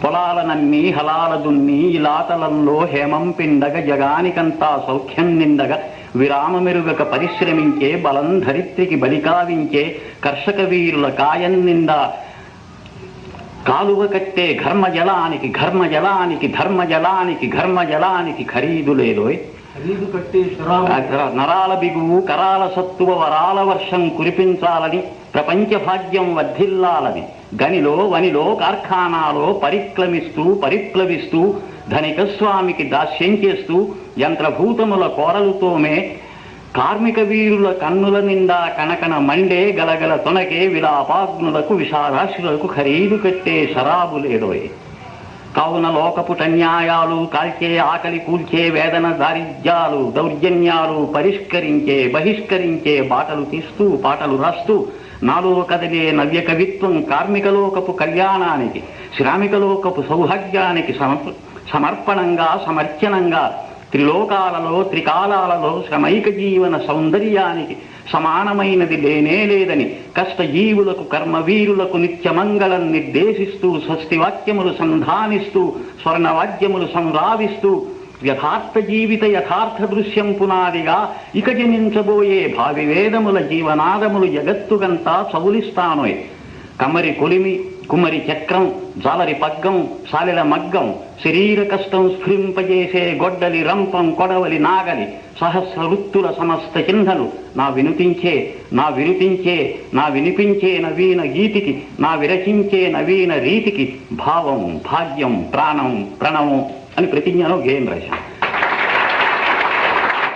పొలాలనన్నీ హలాల దున్ని ఇలాతలంలో హేమం పిండగ జగానికంతా సౌఖ్యం నిండగ విరామమెరుగక పరిశ్రమించే బలం ధరిత్రికి బలికావించే కర్షక వీరుల కాయం నిండా కాలువ కట్టే ఘర్మజలానికి ఘర్మజలానికి ధర్మజలానికి ఘర్మజలానికి ఖరీదు లేదోయ్. నరాల బిగువు కరాల సత్తువ వరాల వర్షం కురిపించాలని ప్రపంచ భాగ్యం వర్ధిల్లాలని గనిలో వనిలో కార్ఖానాలో పరిప్లవిస్తూ ధనిక స్వామికి దాస్యం చేస్తూ యంత్రభూతముల కోరలుతోమే కార్మిక వీరుల కన్నుల నిండా కనకన మండే గలగల తొనకే విలాపాగ్నులకు విషారాశులకు ఖరీదు కట్టే శరాబు లేదోయ్. కావున లోకపుటన్యాయాలు కాల్చే ఆకలి కూల్చే వేదన దారిద్ర్యాలు దౌర్జన్యాలు బహిష్కరించే బాటలు తీస్తూ పాటలు రాస్తూ నాలో కదిలే నవ్య కవిత్వం కార్మికలోకపు కళ్యాణానికి శ్రామికలోకపు సౌభాగ్యానికి సమర్పణంగా సమర్చనంగా త్రిలోకాలలో త్రికాలాలలో శ్రమైక జీవన సౌందర్యానికి సమానమైనది లేనేలేదని కష్టజీవులకు కర్మవీరులకు నిత్యమంగళం నిర్దేశిస్తూ స్వస్తివాక్యములు సంధానిస్తూ స్వర్ణవాద్యములు సంరావిస్తూ యథార్థ జీవిత యథార్థ దృశ్యం పునాదిగా ఇక జనించబోయే భావి వేదముల జీవనాదములు జగత్తుగంతా చవులిస్తానోయ్. కమరి కొలిమి కుమరి చక్రం జాలరి పగ్గం సాలెల మగ్గం శరీర కష్టం స్ఫురింపజేసే గొడ్డలి రంపం కొడవలి నాగలి సహస్ర వృత్తుల సమస్త చిహ్నలు నా వినిపించే నవీన గీతికి నా విరచించే నవీన రీతికి భావం భాగ్యం ప్రాణం ప్రణవం అని ప్రతిజ్ఞలో గేయం రాశాను.